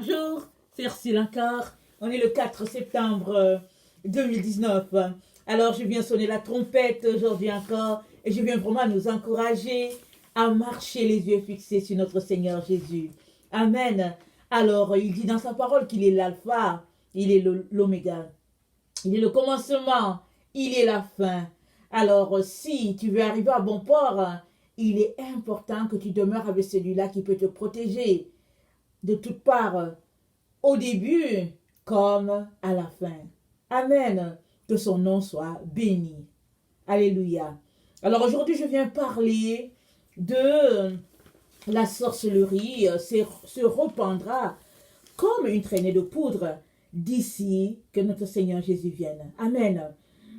Bonjour, c'est Ursule encore. On est le 4 septembre 2019. Alors, je viens sonner la trompette aujourd'hui encore et je viens vraiment nous encourager à marcher les yeux fixés sur notre Seigneur Jésus. Amen. Alors, il dit dans sa parole qu'il est l'alpha, il est l'oméga. Il est le commencement, il est la fin. Alors, si tu veux arriver à bon port, il est important que tu demeures avec celui-là qui peut te protéger de toutes parts, au début comme à la fin. Amen. Que son nom soit béni. Alléluia. Alors aujourd'hui, je viens parler de la sorcellerie se répandra comme une traînée de poudre d'ici que notre Seigneur Jésus vienne. Amen.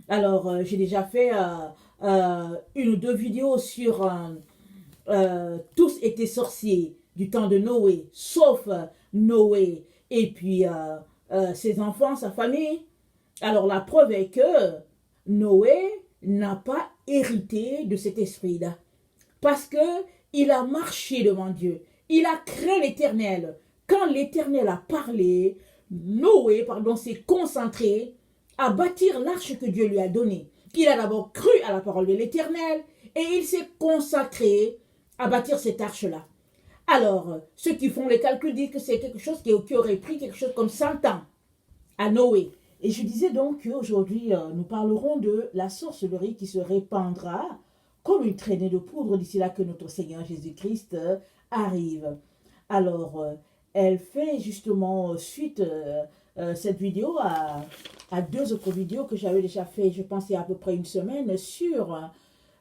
Alors, j'ai déjà fait une ou deux vidéos sur tous étaient sorciers du temps de Noé, sauf Noé et puis ses enfants, sa famille. Alors la preuve est que Noé n'a pas hérité de cet esprit-là. Parce que il a marché devant Dieu. Il a craint l'Éternel. Quand l'Éternel a parlé, Noé, s'est concentré à bâtir l'arche que Dieu lui a donnée. Il a d'abord cru à la parole de l'Éternel et il s'est consacré à bâtir cette arche-là. Alors, ceux qui font les calculs disent que c'est quelque chose qui aurait pris quelque chose comme 100 ans à Noé. Et je disais donc qu'aujourd'hui, nous parlerons de la sorcellerie qui se répandra comme une traînée de poudre d'ici là que notre Seigneur Jésus-Christ arrive. Alors, elle fait justement suite cette vidéo à deux autres vidéos que j'avais déjà fait, je pense, il y a à peu près une semaine, sur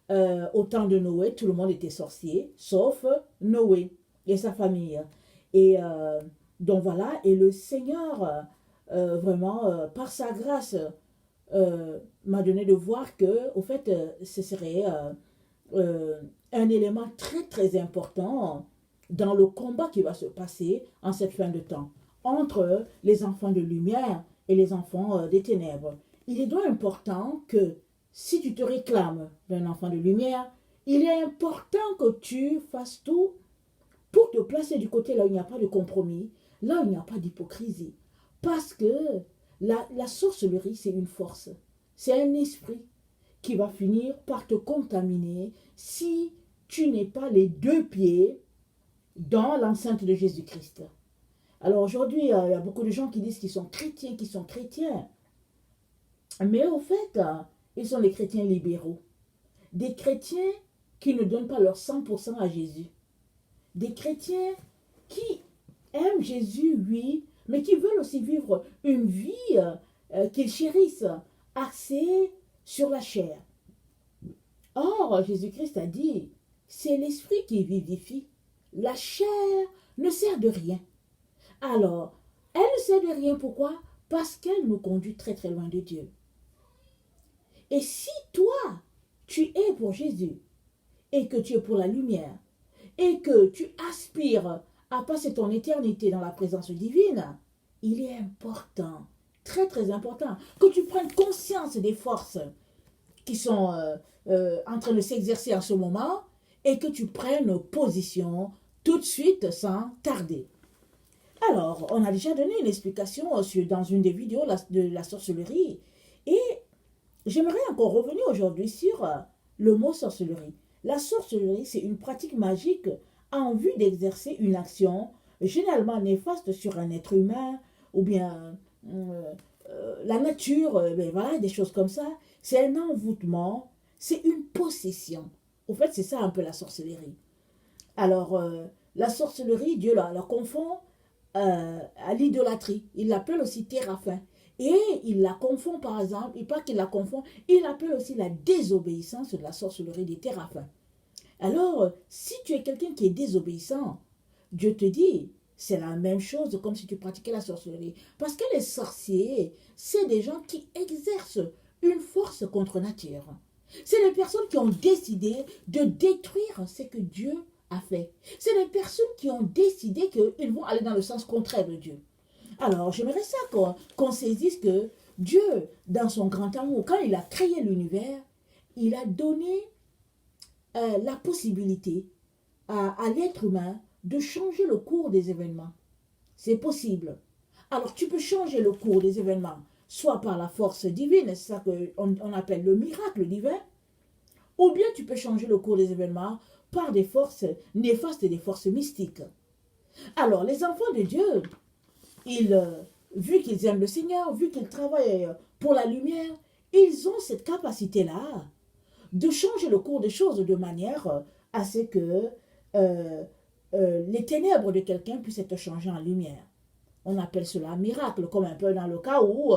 au temps de Noé, tout le monde était sorcier, sauf Noé et sa famille. Et donc voilà, et le Seigneur, vraiment, par sa grâce, m'a donné de voir que, au fait, ce serait un élément très très important dans le combat qui va se passer en cette fin de temps entre les enfants de lumière et les enfants des ténèbres. Il est donc important que si tu te réclames d'un enfant de lumière, il est important que tu fasses tout pour te placer du côté là où il n'y a pas de compromis, là où il n'y a pas d'hypocrisie. Parce que la sorcellerie, c'est une force, c'est un esprit qui va finir par te contaminer si tu n'es pas les deux pieds dans l'enceinte de Jésus-Christ. Alors aujourd'hui, il y a beaucoup de gens qui disent qu'ils sont chrétiens. Mais au fait, ils sont des chrétiens libéraux. Des chrétiens qui ne donnent pas leur 100% à Jésus. Des chrétiens qui aiment Jésus, oui, mais qui veulent aussi vivre une vie qu'ils chérissent, axée sur la chair. Or, Jésus-Christ a dit, c'est l'esprit qui vivifie. La chair ne sert de rien. Alors, elle ne sert de rien, pourquoi? Parce qu'elle nous conduit très très loin de Dieu. Et si toi, tu es pour Jésus, et que tu es pour la lumière, et que tu aspires à passer ton éternité dans la présence divine, il est important, très très important, que tu prennes conscience des forces qui sont en train de s'exercer en ce moment, et que tu prennes position tout de suite sans tarder. Alors, on a déjà donné une explication dans une des vidéos de la sorcellerie, et j'aimerais encore revenir aujourd'hui sur le mot sorcellerie. La sorcellerie, c'est une pratique magique en vue d'exercer une action généralement néfaste sur un être humain ou bien la nature, ben voilà, des choses comme ça. C'est un envoûtement, c'est une possession. Au fait, c'est ça un peu la sorcellerie. Alors, la sorcellerie, Dieu la confond à l'idolâtrie. Il l'appelle aussi Téraphin. Et il la confond, par exemple, et pas qu'il la confond, il appelle aussi la désobéissance de la sorcellerie des Téraphins. Alors, si tu es quelqu'un qui est désobéissant, Dieu te dit, c'est la même chose comme si tu pratiquais la sorcellerie. Parce que les sorciers, c'est des gens qui exercent une force contre nature. C'est des personnes qui ont décidé de détruire ce que Dieu a fait. C'est des personnes qui ont décidé qu'ils vont aller dans le sens contraire de Dieu. Alors, j'aimerais ça qu'on saisisse que Dieu, dans son grand amour, quand il a créé l'univers, il a donné la possibilité à l'être humain de changer le cours des événements. c'est possible. Alors tu peux changer le cours des événements, soit par la force divine, c'est ça qu'on appelle le miracle divin, ou bien tu peux changer le cours des événements par des forces néfastes et des forces mystiques. Alors les enfants de Dieu, vu qu'ils aiment le Seigneur, vu qu'ils travaillent pour la lumière, ils ont cette capacité-là de changer le cours des choses de manière à ce que les ténèbres de quelqu'un puissent être changées en lumière. On appelle cela un miracle, comme un peu dans le cas où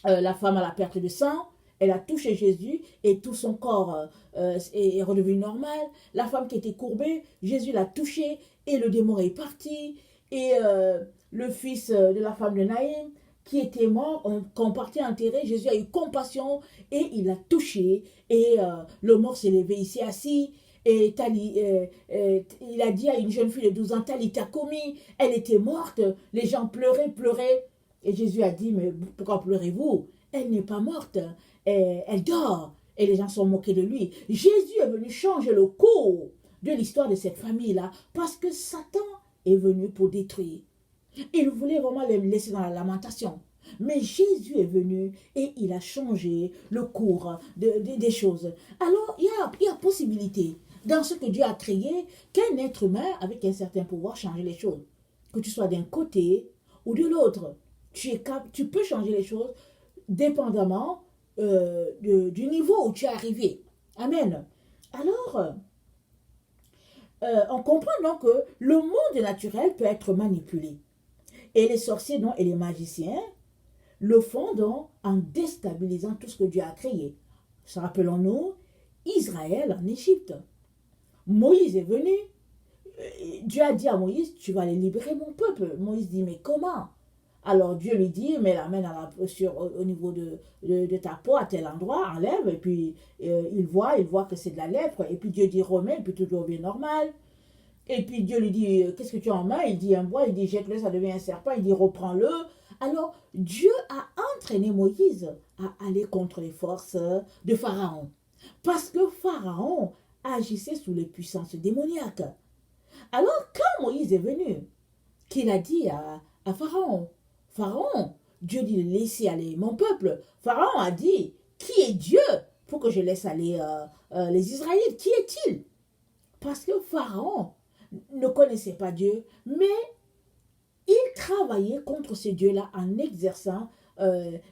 la femme à la perte de sang, elle a touché Jésus et tout son corps est redevenu normal. La femme qui était courbée, Jésus l'a touchée et le démon est parti. Et le fils de la femme de Naïm, qui était mort, quand on partait enterrer, Jésus a eu compassion et il l'a touché. Et le mort s'est levé, il s'est assis. Et il a dit à une jeune fille de 12 ans, Talita Komi, elle était morte, les gens pleuraient. Et Jésus a dit, mais pourquoi pleurez-vous? Elle n'est pas morte, elle dort. Et les gens sont moqués de lui. Jésus est venu changer le cours de l'histoire de cette famille-là, parce que Satan est venu pour détruire. Il voulait vraiment les laisser dans la lamentation. Mais Jésus est venu et il a changé le cours des choses. Alors, il y a possibilité dans ce que Dieu a créé qu'un être humain avec un certain pouvoir change les choses. Que tu sois d'un côté ou de l'autre. Tu peux changer les choses dépendamment du niveau où tu es arrivé. Amen. Alors, on comprend donc que le monde naturel peut être manipulé. Et les sorciers donc, et les magiciens le font donc en déstabilisant tout ce que Dieu a créé. Rappelons-nous, Israël en Égypte. Moïse est venu. Dieu a dit à Moïse, tu vas aller libérer mon peuple. Moïse dit, mais comment? Alors Dieu lui dit, mets la main au niveau de ta peau, à tel endroit, enlève. Et puis il voit que c'est de la lèpre. Et puis Dieu dit, remets, et puis tout revient normal. Et puis Dieu lui dit, qu'est-ce que tu as en main? Il dit un bois, il dit, jette-le, ça devient un serpent. Il dit, reprends-le. Alors Dieu a entraîné Moïse à aller contre les forces de Pharaon. Parce que Pharaon agissait sous les puissances démoniaques. Alors quand Moïse est venu, qu'il a dit à Pharaon, Pharaon, Dieu dit, laissez aller mon peuple. Pharaon a dit, qui est Dieu pour que je laisse aller les Israélites? Qui est-il? Parce que Pharaon ne connaissait pas Dieu, mais il travaillait contre ce Dieu-là en exerçant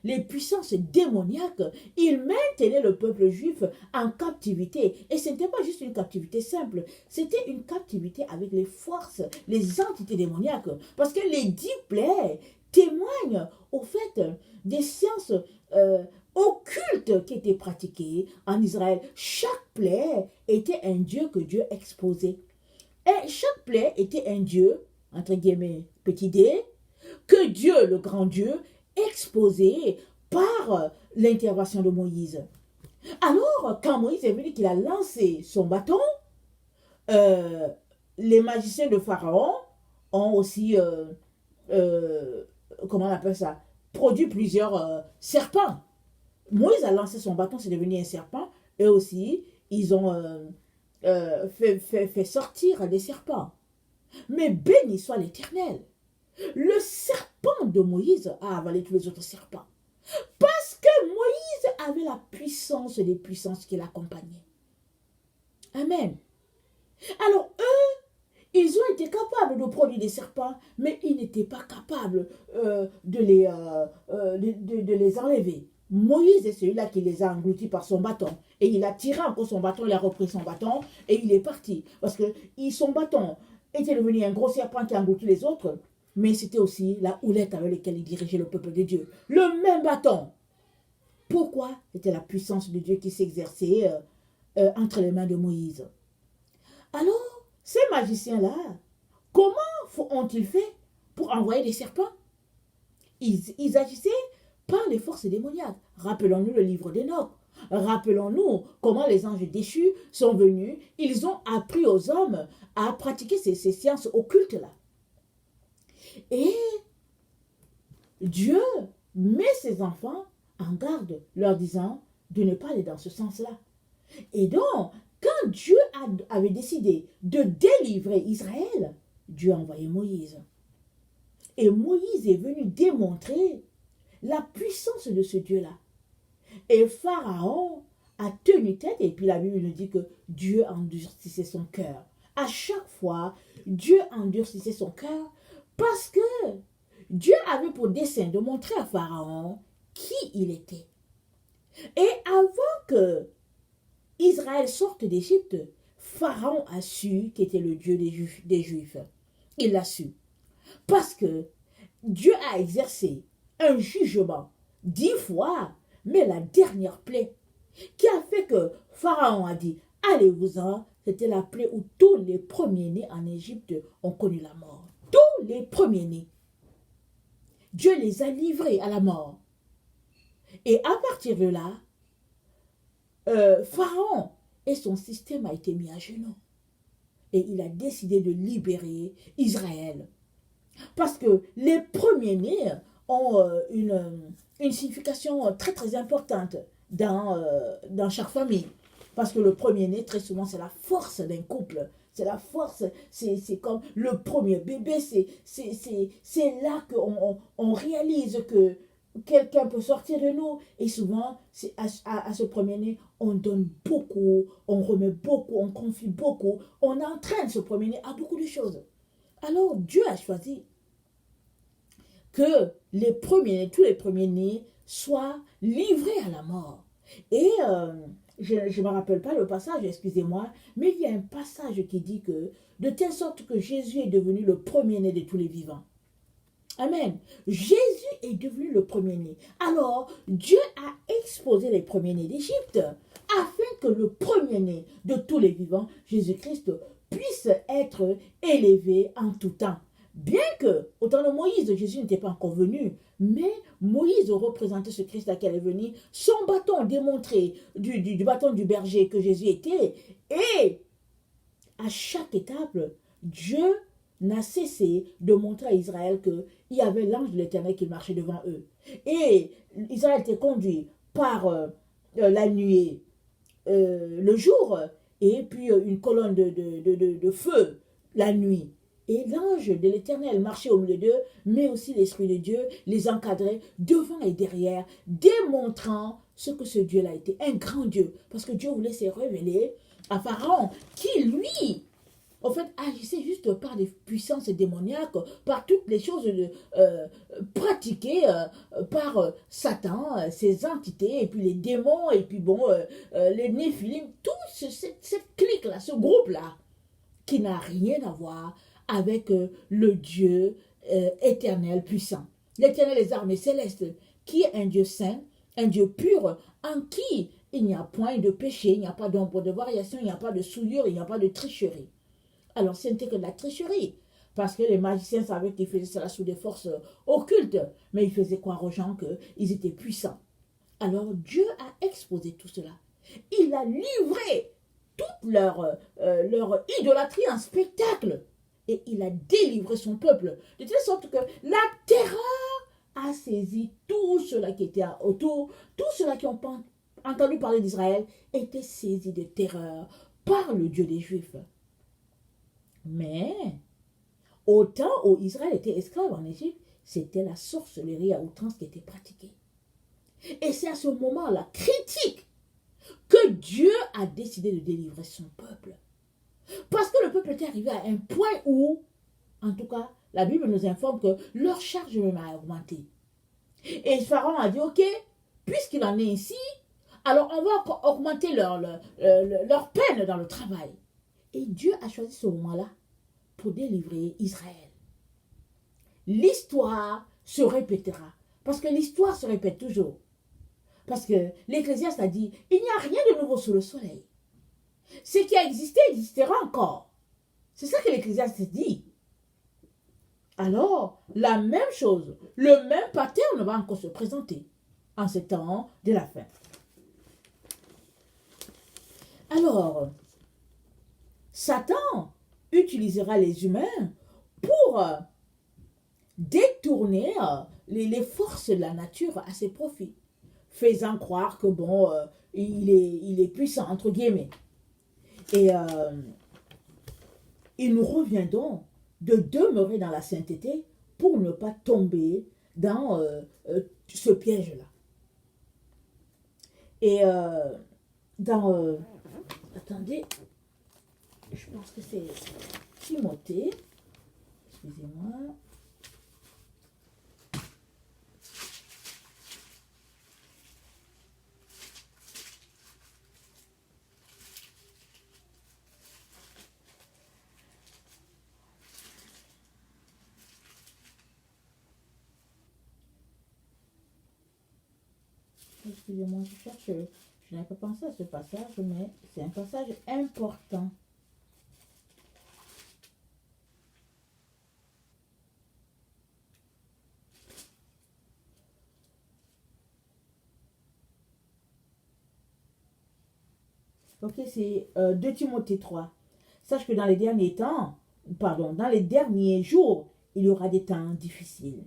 les puissances démoniaques. Il maintenait le peuple juif en captivité. Et ce n'était pas juste une captivité simple, c'était une captivité avec les forces, les entités démoniaques. Parce que les 10 plaies témoignent au fait des sciences occultes qui étaient pratiquées en Israël. Chaque plaie était un dieu que Dieu exposait. Et chaque plaie était un dieu, entre guillemets, petit d, que Dieu, le grand Dieu, exposé par l'intervention de Moïse. Alors, quand Moïse est venu, qu'il a lancé son bâton, les magiciens de Pharaon ont aussi, comment on appelle ça, produit plusieurs serpents. Moïse a lancé son bâton, c'est devenu un serpent. Eux aussi, ils ont fait sortir des serpents. Mais béni soit l'Éternel. Le serpent de Moïse a avalé tous les autres serpents. Parce que Moïse avait la puissance des puissances qui l'accompagnaient. Amen. Alors eux, ils ont été capables de produire des serpents, mais ils n'étaient pas capables de les enlever. Moïse est celui-là qui les a engloutis par son bâton. Et il a tiré encore son bâton, il a repris son bâton et il est parti. Parce que son bâton était devenu un gros serpent qui a englouti les autres, mais c'était aussi la houlette avec laquelle il dirigeait le peuple de Dieu. Le même bâton. Pourquoi? C'était la puissance de Dieu qui s'exerçait entre les mains de Moïse. Alors, ces magiciens-là, comment ont-ils fait pour envoyer des serpents? Ils agissaient par les forces démoniaques. Rappelons-nous le livre d'Enoch. Rappelons-nous comment les anges déchus sont venus. Ils ont appris aux hommes à pratiquer ces sciences occultes-là. Et Dieu met ses enfants en garde, leur disant de ne pas aller dans ce sens-là. Et donc, quand Dieu avait décidé de délivrer Israël, Dieu a envoyé Moïse. Et Moïse est venu démontrer la puissance de ce Dieu-là. Et Pharaon a tenu tête, et puis la Bible nous dit que Dieu endurcissait son cœur. À chaque fois, Dieu endurcissait son cœur parce que Dieu avait pour dessein de montrer à Pharaon qui il était. Et avant que Israël sorte d'Égypte, Pharaon a su qu'il était le Dieu des Juifs. Il l'a su. Parce que Dieu a exercé un jugement 10 fois, mais la dernière plaie qui a fait que Pharaon a dit « Allez-vous-en », c'était la plaie où tous les premiers-nés en Égypte ont connu la mort. Tous les premiers-nés. Dieu les a livrés à la mort. Et à partir de là, Pharaon et son système a été mis à genoux. Et il a décidé de libérer Israël. Parce que les premiers-nés ont une signification très très importante dans chaque famille. Parce que le premier-né, très souvent, c'est la force d'un couple. C'est la force, c'est comme le premier bébé, c'est là qu'on réalise que quelqu'un peut sortir de nous. Et souvent, à ce premier-né, on donne beaucoup, on remet beaucoup, on confie beaucoup, on entraîne ce premier-né à beaucoup de choses. Alors, Dieu a choisi que les premiers-nés, tous les premiers-nés, soient livrés à la mort. Et je ne me rappelle pas le passage, excusez-moi, mais il y a un passage qui dit que, de telle sorte que Jésus est devenu le premier-né de tous les vivants. Amen. Jésus est devenu le premier-né. Alors, Dieu a exposé les premiers-nés d'Égypte afin que le premier-né de tous les vivants, Jésus-Christ, puisse être élevé en tout temps. Bien que, au temps de Moïse, Jésus n'était pas encore venu, mais Moïse représentait ce Christ qui allait venir. Son bâton démontrait du bâton du berger que Jésus était. Et à chaque étape, Dieu n'a cessé de montrer à Israël qu'il y avait l'ange de l'Éternel qui marchait devant eux. Et Israël était conduit par la nuée le jour, et puis une colonne de feu la nuit. Et l'ange de l'Éternel marchait au milieu d'eux, mais aussi l'Esprit de Dieu les encadrait devant et derrière, démontrant ce que ce Dieu-là était, un grand Dieu. Parce que Dieu voulait se révéler à Pharaon, qui lui, en fait, agissait juste par des puissances démoniaques, par toutes les choses pratiquées par Satan, ses entités, et puis les démons, et puis bon, les Néphilim, toute cette clique-là, ce groupe-là, qui n'a rien à voir avec le Dieu éternel puissant. L'Éternel des armées célestes, qui est un Dieu saint, un Dieu pur, en qui il n'y a point de péché, il n'y a pas d'ombre de variation, il n'y a pas de souillure, il n'y a pas de tricherie. Alors, ce n'était que de la tricherie, parce que les magiciens savaient qu'ils faisaient cela sous des forces occultes, mais ils faisaient croire aux gens qu'ils étaient puissants. Alors, Dieu a exposé tout cela. Il a livré toute leur idolâtrie en spectacle. Et il a délivré son peuple. De telle sorte que la terreur a saisi tous ceux-là qui étaient autour, tous ceux-là qui ont entendu parler d'Israël, étaient saisis de terreur par le Dieu des Juifs. Mais, au temps où Israël était esclave en Égypte, c'était la sorcellerie à outrance qui était pratiquée. Et c'est à ce moment-là critique que Dieu a décidé de délivrer son peuple. Parce que le peuple était arrivé à un point où, en tout cas, la Bible nous informe que leur charge même a augmenté. Et Pharaon a dit, ok, puisqu'il en est ici, alors on va augmenter leur peine dans le travail. Et Dieu a choisi ce moment-là pour délivrer Israël. L'histoire se répétera. Parce que l'histoire se répète toujours. Parce que l'Ecclésiaste a dit, il n'y a rien de nouveau sous le soleil. Ce qui a existé existera encore. C'est ça que l'Ecclésiaste dit. Alors, la même chose, le même pattern va encore se présenter en ces temps de la fin. Alors, Satan utilisera les humains pour détourner les forces de la nature à ses profits, faisant croire que bon, il est puissant, entre guillemets. Et il nous revient donc de demeurer dans la sainteté pour ne pas tomber dans ce piège-là. Et dans... attendez, je pense que c'est Timothée. Excusez-moi. Excusez-moi, je cherche. Je n'avais pas pensé à ce passage, mais c'est un passage important. Ok, c'est 2 Timothée 3. Sache que dans les derniers temps, pardon, dans les derniers jours, il y aura des temps difficiles.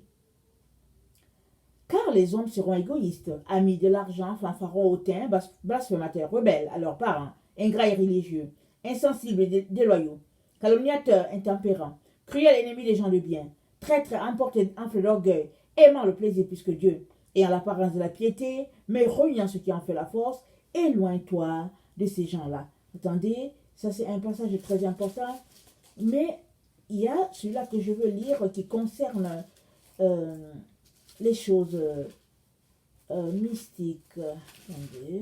Car les hommes seront égoïstes, amis de l'argent, fanfarons hautains, blasphémateurs, rebelles à leurs parents, ingrats et religieux, insensibles et déloyaux, calomniateurs, intempérants, cruels ennemis des gens de bien, traîtres, emportés en feu d'orgueil, aimant le plaisir plus que Dieu, ayant l'apparence de la piété, mais reniant ce qui en fait la force. Éloigne-toi de ces gens-là. Attendez, ça c'est un passage très important, mais il y a celui-là que je veux lire qui concerne les choses mystiques. Attendez.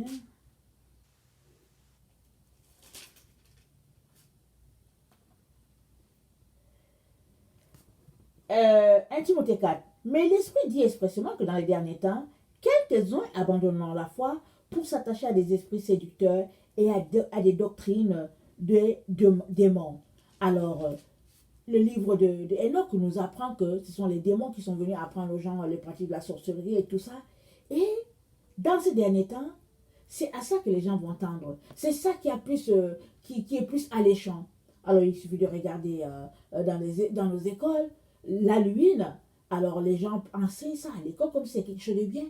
1 Timothée 4. Mais l'Esprit dit expressément que dans les derniers temps, quelques-uns abandonneront la foi pour s'attacher à des esprits séducteurs et à des doctrines de démons. Alors, le livre de Enoch nous apprend que ce sont les démons qui sont venus apprendre aux gens les pratiques de la sorcellerie et tout ça. Et dans ces derniers temps, c'est à ça que les gens vont tendre. C'est ça qui est plus alléchant. Alors, il suffit de regarder dans nos écoles, l'Halloween. Alors, les gens enseignent ça à l'école comme si c'était quelque chose de bien.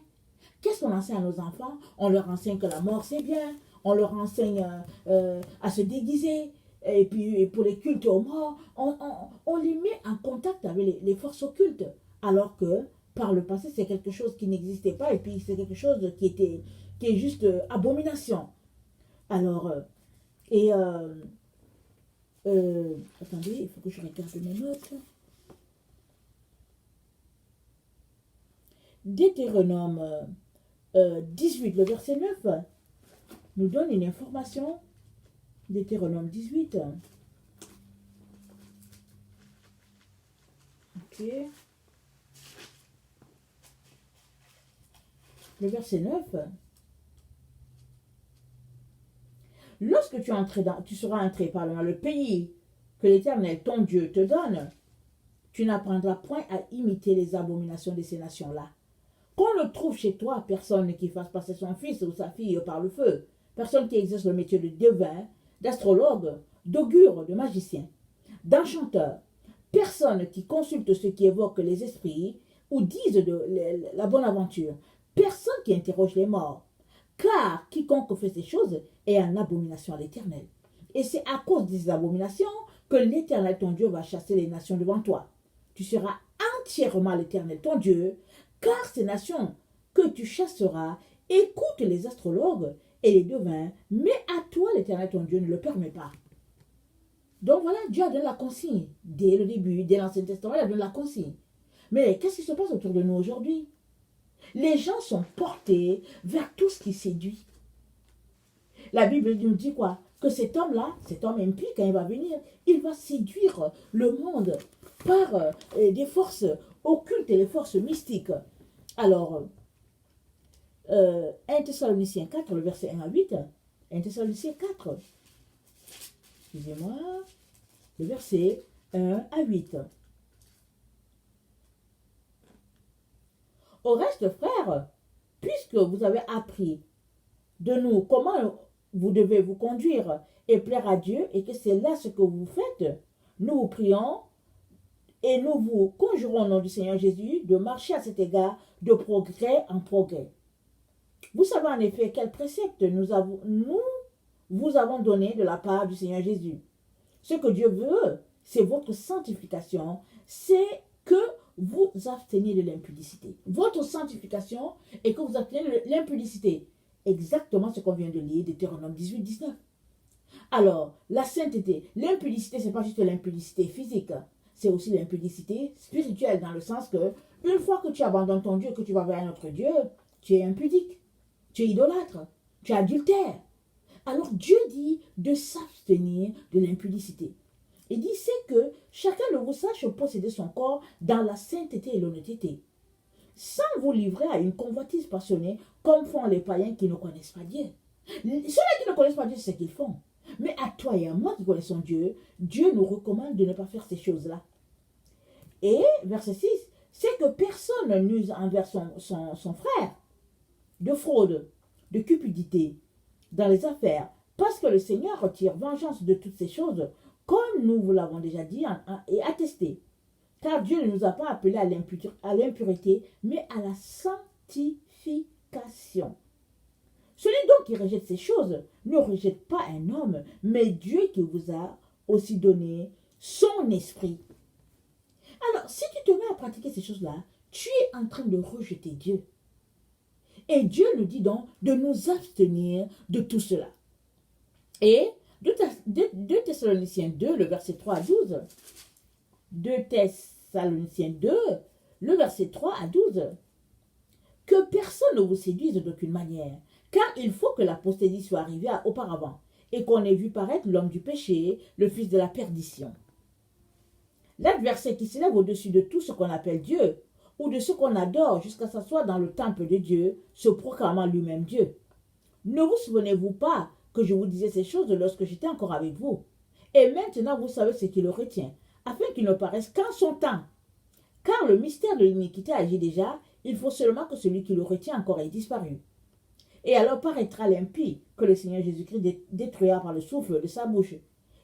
Qu'est-ce qu'on enseigne à nos enfants? On leur enseigne que la mort, c'est bien. On leur enseigne à se déguiser. Et puis, pour les cultes aux morts, on les met en contact avec les forces occultes. Alors que, par le passé, c'est quelque chose qui n'existait pas. Et puis, c'est quelque chose qui est juste abomination. Alors, attendez, il faut que je regarde mes notes. Deutéronome 18, le verset 9, nous donne une information. Deutéronome 18. Ok. Le verset 9. Lorsque tu seras entré dans le pays que l'Éternel, ton Dieu, te donne, tu n'apprendras point à imiter les abominations de ces nations-là. Qu'on ne trouve chez toi personne qui fasse passer son fils ou sa fille par le feu, personne qui exerce le métier de devin, d'astrologue, d'augure, de magicien, d'enchanteur, personne qui consulte ceux qui évoquent les esprits ou disent la bonne aventure, personne qui interroge les morts, car quiconque fait ces choses est en abomination à l'Éternel. Et c'est à cause de ces abominations que l'Éternel ton Dieu va chasser les nations devant toi. Tu seras entièrement l'Éternel ton Dieu, car ces nations que tu chasseras écoutent les astrologues et les devins, mais à toi l'Éternel ton Dieu ne le permet pas. Donc voilà, Dieu a donné la consigne. Dès le début, dès l'Ancien Testament, il a donné la consigne. Mais qu'est-ce qui se passe autour de nous aujourd'hui? Les gens sont portés vers tout ce qui séduit. La Bible nous dit quoi? Que cet homme-là, cet homme impie, quand il va venir, il va séduire le monde par des forces occultes et des forces mystiques. Alors, 1 Thessaloniciens 4, le verset 1 à 8, 1 Thessaloniciens 4, excusez-moi, le verset 1 à 8. Au reste, frères, puisque vous avez appris de nous comment vous devez vous conduire et plaire à Dieu, et que c'est là ce que vous faites, nous vous prions et nous vous conjurons au nom du Seigneur Jésus de marcher à cet égard de progrès en progrès. Vous savez en effet quel précepte nous vous avons donné de la part du Seigneur Jésus. Ce que Dieu veut, c'est votre sanctification, c'est que vous abstenez de l'impudicité. Votre sanctification est que vous abstenez de l'impudicité. Exactement ce qu'on vient de lire, Deutéronome 18, 19. Alors, la sainteté, l'impudicité, ce n'est pas juste l'impudicité physique, c'est aussi l'impudicité spirituelle, dans le sens que, une fois que tu abandonnes ton Dieu, que tu vas vers un autre Dieu, tu es impudique, tu es idolâtre, tu es adultère. Alors, Dieu dit de s'abstenir de l'impudicité. Il dit, c'est que chacun de vous sache posséder son corps dans la sainteté et l'honnêteté, sans vous livrer à une convoitise passionnée, comme font les païens qui ne connaissent pas Dieu. Ceux-là qui ne connaissent pas Dieu, c'est ce qu'ils font. Mais à toi et à moi qui connaissons Dieu, Dieu nous recommande de ne pas faire ces choses-là. Et, verset 6, c'est que personne n'use envers son frère de fraude, de cupidité dans les affaires, parce que le Seigneur retire vengeance de toutes ces choses, comme nous vous l'avons déjà dit et attesté. Car Dieu ne nous a pas appelés à l'impureté, mais à la sanctification. Celui donc qui rejette ces choses ne rejette pas un homme, mais Dieu qui vous a aussi donné son esprit. Alors, si tu te mets à pratiquer ces choses-là, tu es en train de rejeter Dieu. Et Dieu nous dit donc de nous abstenir de tout cela. Et 2 Thessaloniciens 2, le verset 3 à 12. 2 Thessaloniciens 2, le verset 3 à 12. Que personne ne vous séduise d'aucune manière, car il faut que l'apostasie soit arrivée auparavant, et qu'on ait vu paraître l'homme du péché, le fils de la perdition. L'adversaire qui s'élève au-dessus de tout ce qu'on appelle Dieu, ou de ce qu'on adore jusqu'à s'asseoir dans le temple de Dieu, se proclamant lui-même Dieu. Ne vous souvenez-vous pas que je vous disais ces choses lorsque j'étais encore avec vous? Et maintenant vous savez ce qui le retient, afin qu'il ne paraisse qu'en son temps. Car le mystère de l'iniquité agit déjà, il faut seulement que celui qui le retient encore ait disparu. Et alors paraîtra l'impie que le Seigneur Jésus-Christ détruira par le souffle de sa bouche,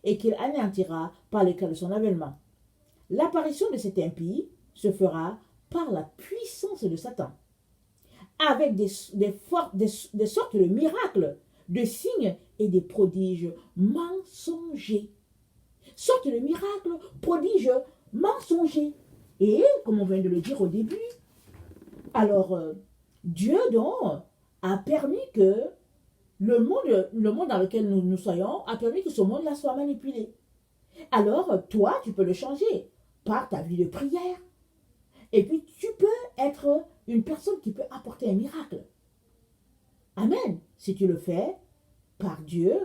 et qu'il anéantira par l'éclat de son avènement. L'apparition de cet impie se fera par la puissance de Satan, avec des sortes de miracles, de signes et des prodiges mensongers. Sortes de miracles, prodiges mensongers. Et, comme on vient de le dire au début, alors Dieu donc a permis que le monde dans lequel nous soyons, a permis que ce monde-là soit manipulé. Alors, toi, tu peux le changer par ta vie de prière. Et puis, tu peux être une personne qui peut apporter un miracle. Amen. Si tu le fais par Dieu,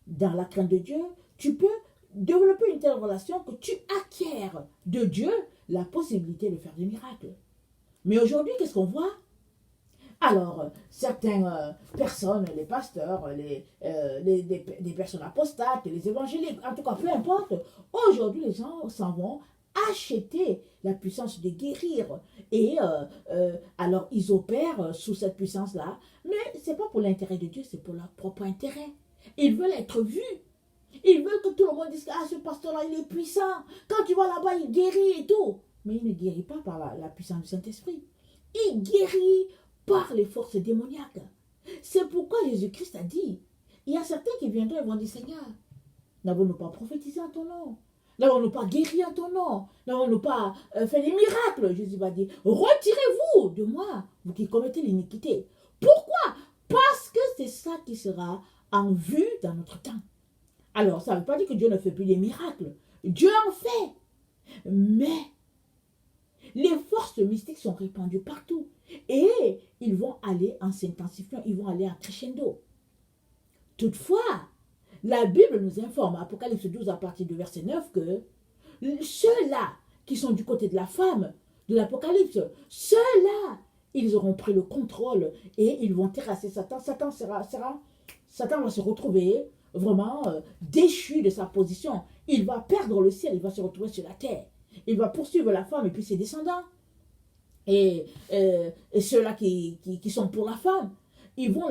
dans la crainte de Dieu, tu peux développer une telle relation que tu acquiers de Dieu la possibilité de faire des miracles. Mais aujourd'hui, qu'est-ce qu'on voit? Alors, certaines personnes, les pasteurs, des personnes apostates, les évangéliques, en tout cas, peu importe, aujourd'hui, les gens s'en vont acheter la puissance de guérir. Et alors, ils opèrent sous cette puissance-là, mais ce n'est pas pour l'intérêt de Dieu, c'est pour leur propre intérêt. Ils veulent être vus. Ils veulent que tout le monde dise que ce pasteur-là, il est puissant. Quand tu vas là-bas, il guérit et tout. Mais il ne guérit pas par la puissance du Saint-Esprit. Il guérit par les forces démoniaques. C'est pourquoi Jésus-Christ a dit, il y a certains qui viendront et vont dire, Seigneur, n'avons-nous pas prophétisé en ton nom? N'avons-nous pas guéri en ton nom? N'avons-nous pas fait des miracles? Jésus va dire, retirez-vous de moi, vous qui commettez l'iniquité. Pourquoi? Parce que c'est ça qui sera en vue dans notre temps. Alors, ça ne veut pas dire que Dieu ne fait plus des miracles. Dieu en fait. Mais les forces mystiques sont répandues partout. Et ils vont aller en s'intensifiant, ils vont aller en crescendo. Toutefois, la Bible nous informe, Apocalypse 12 à partir du verset 9, que ceux-là qui sont du côté de la femme, de l'Apocalypse, ceux-là, ils auront pris le contrôle et ils vont terrasser Satan. Satan va se retrouver vraiment déchu de sa position. Il va perdre le ciel, il va se retrouver sur la terre. Il va poursuivre la femme et puis ses descendants. Et ceux-là qui sont pour la femme, il va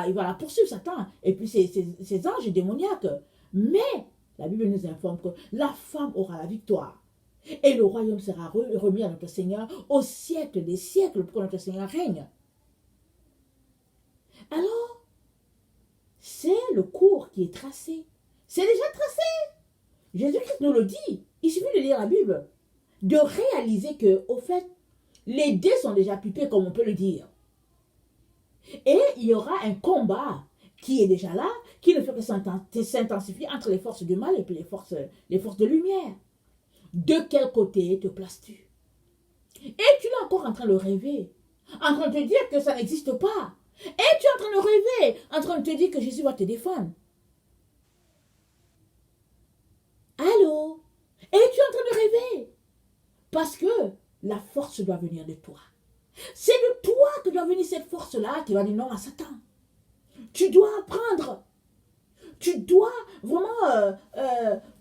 la poursuivre, Satan, et puis ses anges démoniaques. Mais la Bible nous informe que la femme aura la victoire. Et le royaume sera remis à notre Seigneur au siècle des siècles pour que notre Seigneur règne. Alors, c'est le cours qui est tracé. C'est déjà tracé. Jésus-Christ nous le dit. Il suffit de lire la Bible. de réaliser que, au fait, les dés sont déjà pipés, comme on peut le dire. Et il y aura un combat qui est déjà là, qui ne fait que s'intensifier entre les forces du mal et puis les forces de lumière. De quel côté te places-tu? Et tu es encore en train de rêver, en train de te dire que ça n'existe pas. Et tu es en train de rêver, en train de te dire que Jésus va te défendre. Allô? Et tu es en train de rêver. Parce que la force doit venir de toi. C'est de toi que doit venir cette force-là qui va dire non à Satan. Tu dois apprendre. Tu dois vraiment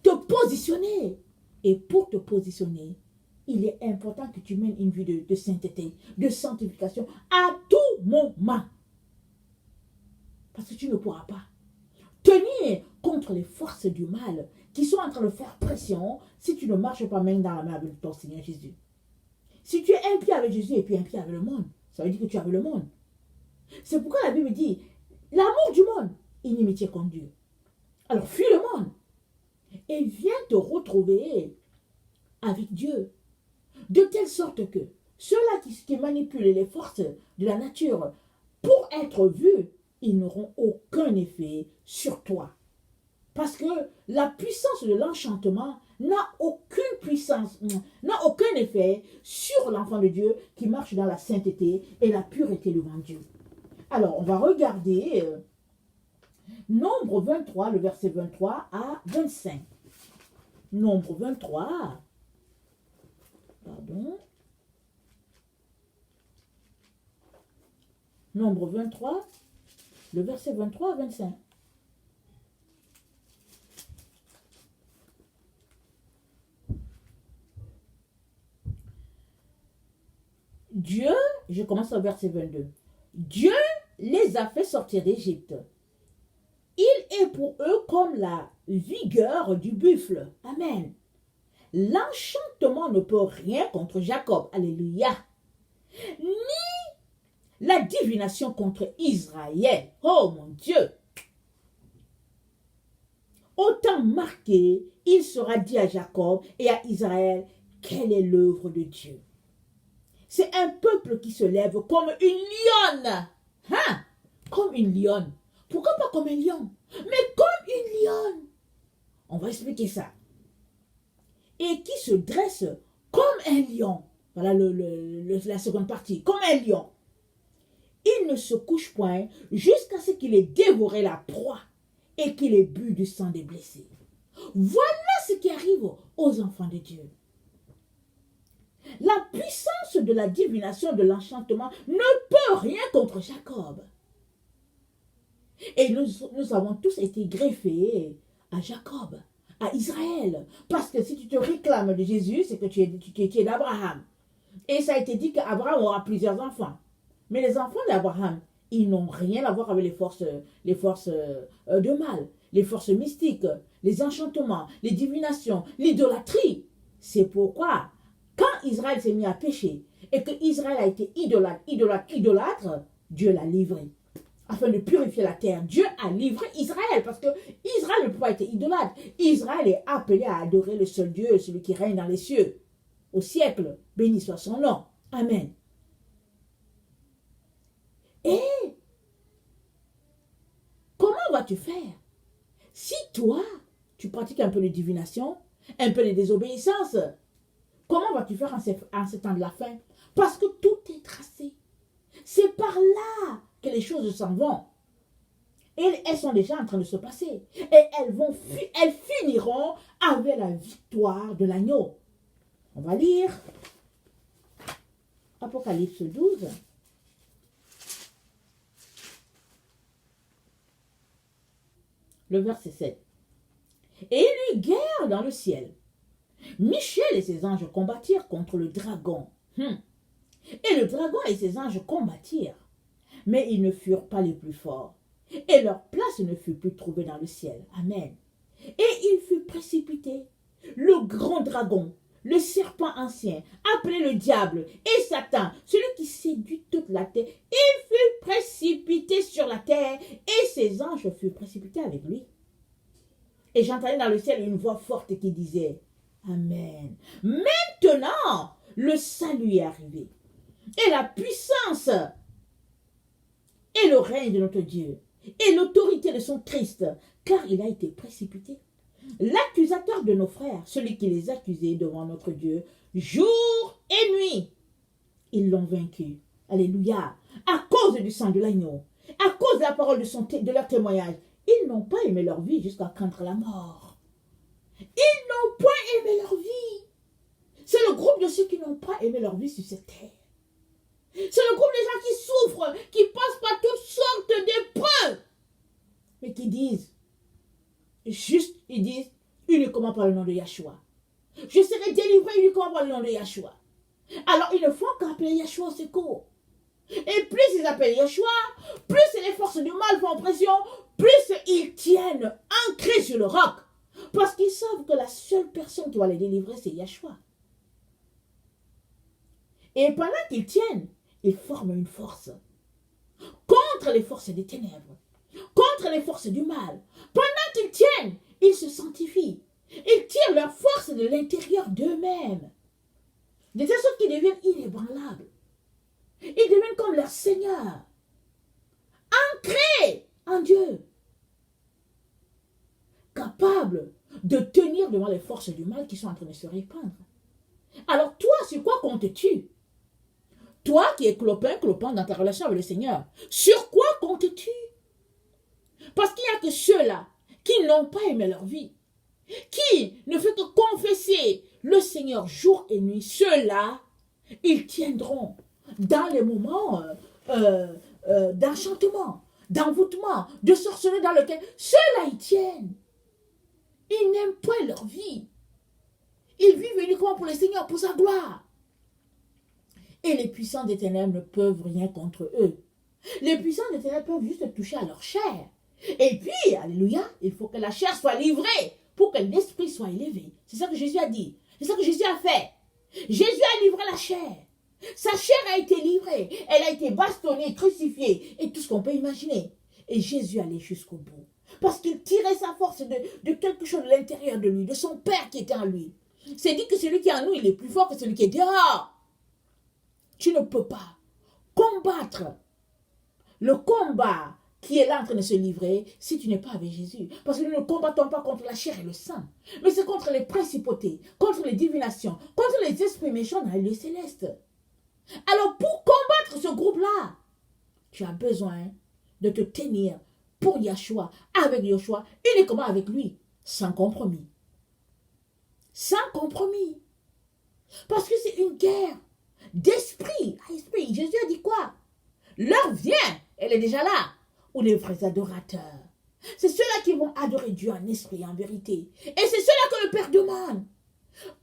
te positionner. Et pour te positionner, il est important que tu mènes une vie de sainteté, de sanctification à tout moment. Parce que tu ne pourras pas tenir contre les forces du mal qui sont en train de faire pression si tu ne marches pas main dans la main avec ton Seigneur Jésus. Si tu es un pied avec Jésus et puis un pied avec le monde, ça veut dire que tu es avec le monde. C'est pourquoi la Bible dit, l'amour du monde, inimitié contre Dieu. Alors fuis le monde et viens te retrouver avec Dieu. De telle sorte que ceux-là qui manipulent les forces de la nature pour être vus, ils n'auront aucun effet sur toi. Parce que la puissance de l'enchantement n'a aucune puissance, n'a aucun effet sur l'enfant de Dieu qui marche dans la sainteté et la pureté devant Dieu. Alors, on va regarder Nombre 23, le verset 23 à 25. Nombre 23. Pardon. Nombre 23, le verset 23 à 25. Dieu, je commence au verset 22. Dieu les a fait sortir d'Égypte. Il est pour eux comme la vigueur du buffle. Amen. L'enchantement ne peut rien contre Jacob. Alléluia. Ni la divination contre Israël. Oh mon Dieu. Autant marqué, il sera dit à Jacob et à Israël, quelle est l'œuvre de Dieu. C'est un peuple qui se lève comme une lionne. Hein? Comme une lionne. Pourquoi pas comme un lion? Mais comme une lionne. On va expliquer ça. Et qui se dresse comme un lion. Voilà la seconde partie. Comme un lion. Il ne se couche point jusqu'à ce qu'il ait dévoré la proie et qu'il ait bu du sang des blessés. Voilà ce qui arrive aux enfants de Dieu. La puissance de la divination de l'enchantement ne peut rien contre Jacob. Et nous avons tous été greffés à Jacob, à Israël. Parce que si tu te réclames de Jésus, c'est que tu es d'Abraham. Et ça a été dit qu'Abraham aura plusieurs enfants. Mais les enfants d'Abraham, ils n'ont rien à voir avec les forces de mal, les forces mystiques, les enchantements, les divinations, l'idolâtrie. C'est pourquoi, quand Israël s'est mis à pécher et que Israël a été idolâtre, Dieu l'a livré. Afin de purifier la terre, Dieu a livré Israël parce que Israël ne peut pas être idolâtre. Israël est appelé à adorer le seul Dieu, celui qui règne dans les cieux, au siècle. Béni soit son nom. Amen. Et comment vas-tu faire si toi, tu pratiques un peu de divination, un peu de désobéissance? Comment vas-tu faire en ce temps de la fin? Parce que tout est tracé. C'est par là que les choses s'en vont. Et elles sont déjà en train de se passer. Et elles finiront avec la victoire de l'agneau. On va lire Apocalypse 12. Le verset 7. Et il y eut guerre dans le ciel. Michel et ses anges combattirent contre le dragon. Et le dragon et ses anges combattirent. Mais ils ne furent pas les plus forts. Et leur place ne fut plus trouvée dans le ciel. Amen. Et il fut précipité. Le grand dragon, le serpent ancien, appelé le diable et Satan, celui qui séduit toute la terre, il fut précipité sur la terre et ses anges furent précipités avec lui. Et j'entendais dans le ciel une voix forte qui disait, Amen. Maintenant, le salut est arrivé. Et la puissance et le règne de notre Dieu et l'autorité de son Christ, car il a été précipité. L'accusateur de nos frères, celui qui les accusait devant notre Dieu, jour et nuit, ils l'ont vaincu. Alléluia. À cause du sang de l'agneau, à cause de la parole de leur témoignage, ils n'ont pas aimé leur vie jusqu'à craindre la mort. Ils n'ont point aimé leur vie. C'est le groupe de ceux qui n'ont pas aimé leur vie sur cette terre. C'est le groupe des gens qui souffrent, qui passent par toutes sortes d'épreuves, mais qui disent, ils disent uniquement par le nom de Yahshua. Je serai délivré uniquement par le nom de Yahshua. Alors ils ne font qu'appeler Yahshua au secours. Et plus ils appellent Yahshua, plus les forces du mal font pression, plus ils tiennent ancrés sur le roc. Parce qu'ils savent que la seule personne qui va les délivrer, c'est Yahshua. Et pendant qu'ils tiennent, ils forment une force contre les forces des ténèbres, contre les forces du mal. Pendant qu'ils tiennent, ils se sanctifient. Ils tirent leur force de l'intérieur d'eux-mêmes. De telle sorte qu'ils deviennent inébranlables. Ils deviennent comme leur Seigneur, ancrés en Dieu, capables de tenir devant les forces du mal qui sont en train de se répandre. Alors toi, sur quoi comptes-tu? Toi qui es clopin dans ta relation avec le Seigneur, sur quoi comptes-tu? Parce qu'il n'y a que ceux-là qui n'ont pas aimé leur vie, qui ne font que confesser le Seigneur jour et nuit. Ceux-là, ils tiendront dans les moments d'enchantement, d'envoûtement, de sorcellerie dans lequel ceux-là ils tiennent. Ils n'aiment pas leur vie. Ils vivent uniquement pour le Seigneur, pour sa gloire. Et les puissants des ténèbres ne peuvent rien contre eux. Les puissants des ténèbres peuvent juste toucher à leur chair. Et puis, alléluia, il faut que la chair soit livrée pour que l'esprit soit élevé. C'est ça que Jésus a dit. C'est ça que Jésus a fait. Jésus a livré la chair. Sa chair a été livrée. Elle a été bastonnée, crucifiée et tout ce qu'on peut imaginer. Et Jésus allait jusqu'au bout. Parce qu'il tirait sa force de quelque chose de l'intérieur de lui, de son Père qui était en lui. C'est dit que celui qui est en nous, il est plus fort que celui qui est dehors. Tu ne peux pas combattre le combat qui est là en train de se livrer si tu n'es pas avec Jésus. Parce que nous ne combattons pas contre la chair et le sang, mais c'est contre les principautés, contre les divinations, contre les esprits méchants dans les lieux célestes. Alors pour combattre ce groupe-là, tu as besoin de te tenir pour Yahshua, avec Yahshua, uniquement avec lui, sans compromis. Sans compromis. Parce que c'est une guerre d'esprit à esprit. Jésus a dit quoi? L'heure vient, elle est déjà là, où les vrais adorateurs. C'est ceux-là qui vont adorer Dieu en esprit et en vérité. Et c'est ceux-là que le Père demande.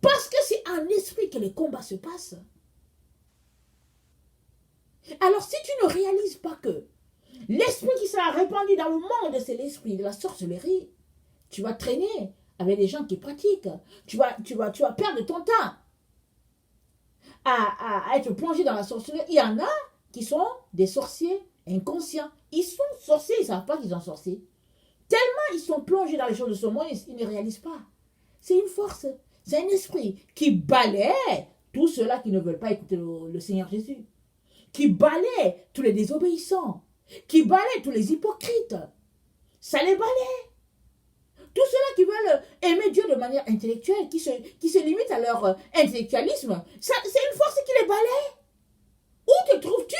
Parce que c'est en esprit que les combats se passent. Alors si tu ne réalises pas que l'esprit qui sera répandu dans le monde, c'est l'esprit de la sorcellerie, tu vas traîner avec des gens qui pratiquent. Tu vas perdre ton temps à être plongé dans la sorcellerie. Il y en a qui sont des sorciers inconscients. Ils sont sorciers, ils ne savent pas qu'ils sont sorciers. Tellement ils sont plongés dans les choses de ce monde, ils ne réalisent pas. C'est une force, c'est un esprit qui balaie tous ceux-là qui ne veulent pas écouter le Seigneur Jésus. Qui balaie tous les désobéissants. Qui balaie tous les hypocrites. Ça les balaie. Tous ceux-là qui veulent aimer Dieu de manière intellectuelle, qui se limitent à leur intellectualisme, c'est une force qui les balaie. Où te trouves-tu?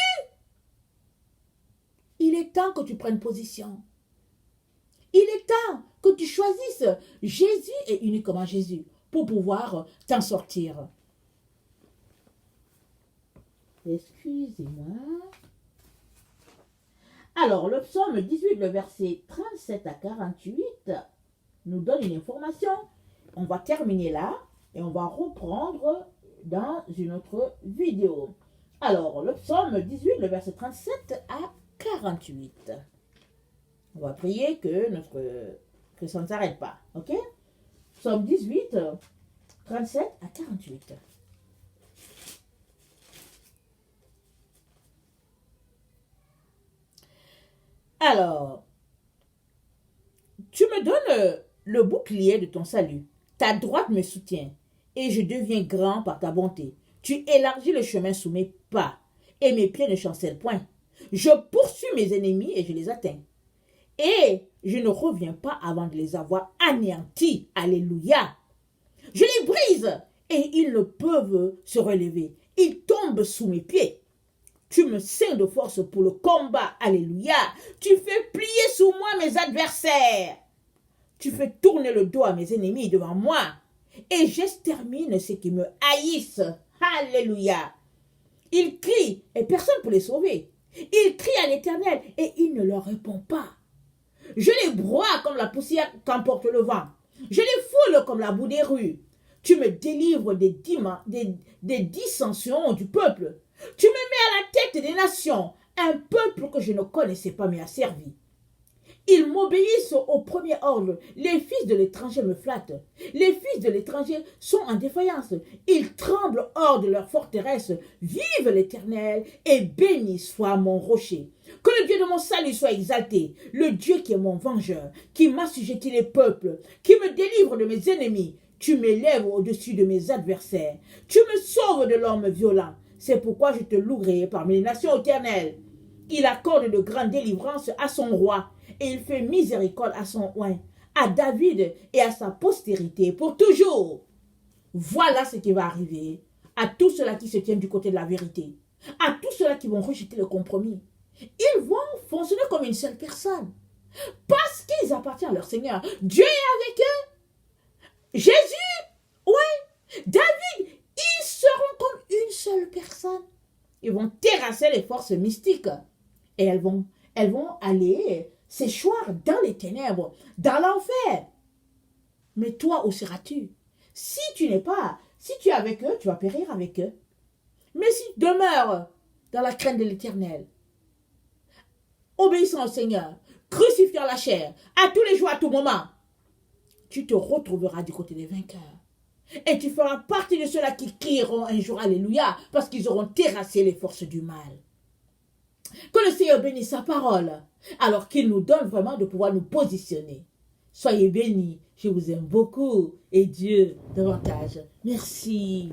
Il est temps que tu prennes position. Il est temps que tu choisisses Jésus et uniquement Jésus pour pouvoir t'en sortir. Excusez-moi. Alors, le psaume 18, le verset 37 à 48, nous donne une information. On va terminer là et on va reprendre dans une autre vidéo. Alors, le psaume 18, le verset 37 à 48. On va prier que ça ne s'arrête pas. Ok? Psaume 18, 37 à 48. Alors, tu me donnes le bouclier de ton salut. Ta droite me soutient. et je deviens grand par ta bonté. Tu élargis le chemin sous mes pas, et mes pieds ne chancellent point. Je poursuis mes ennemis et je les atteins. Et je ne reviens pas avant de les avoir anéantis. Alléluia. Je les brise et ils ne peuvent se relever. Ils tombent sous mes pieds. Tu me ceins de force pour le combat. Alléluia. Tu fais plier sous moi mes adversaires. Tu fais tourner le dos à mes ennemis devant moi. Et j'extermine ceux qui me haïssent. Alléluia. Ils crient et personne ne peut les sauver. Ils crient à l'Éternel et il ne leur répond pas. Je les broie comme la poussière qu'emporte le vent. Je les foule comme la boue des rues. Tu me délivres des dissensions du peuple. Tu me mets à la tête des nations, un peuple que je ne connaissais pas mais a servi. Ils m'obéissent au premier ordre. Les fils de l'étranger me flattent. Les fils de l'étranger sont en défaillance. Ils tremblent hors de leur forteresse. Vive l'Éternel et béni soit mon rocher. Que le Dieu de mon salut soit exalté. Le Dieu qui est mon vengeur, qui m'assujettit les peuples, qui me délivre de mes ennemis. Tu m'élèves au-dessus de mes adversaires. Tu me sauves de l'homme violent. C'est pourquoi je te louerai parmi les nations éternelles. Il accorde de grandes délivrances à son roi et il fait miséricorde à son oint, à David et à sa postérité pour toujours. Voilà ce qui va arriver à tous ceux-là qui se tiennent du côté de la vérité, à tous ceux-là qui vont rejeter le compromis. Ils vont fonctionner comme une seule personne parce qu'ils appartiennent à leur Seigneur. Dieu est avec eux. Jésus, ouais, David, ils seront comme une seule personne. Ils vont terrasser les forces mystiques et elles vont aller s'échoir dans les ténèbres, dans l'enfer. Mais toi, où seras-tu? Si tu es avec eux, tu vas périr avec eux. Mais si tu demeures dans la crainte de l'Éternel, obéissant au Seigneur, crucifiant la chair, à tous les jours, à tout moment, tu te retrouveras du côté des vainqueurs. Et tu feras partie de ceux-là qui crieront un jour Alléluia, parce qu'ils auront terrassé les forces du mal. Que le Seigneur bénisse sa parole, alors qu'il nous donne vraiment de pouvoir nous positionner. Soyez bénis, je vous aime beaucoup, et Dieu davantage. Merci.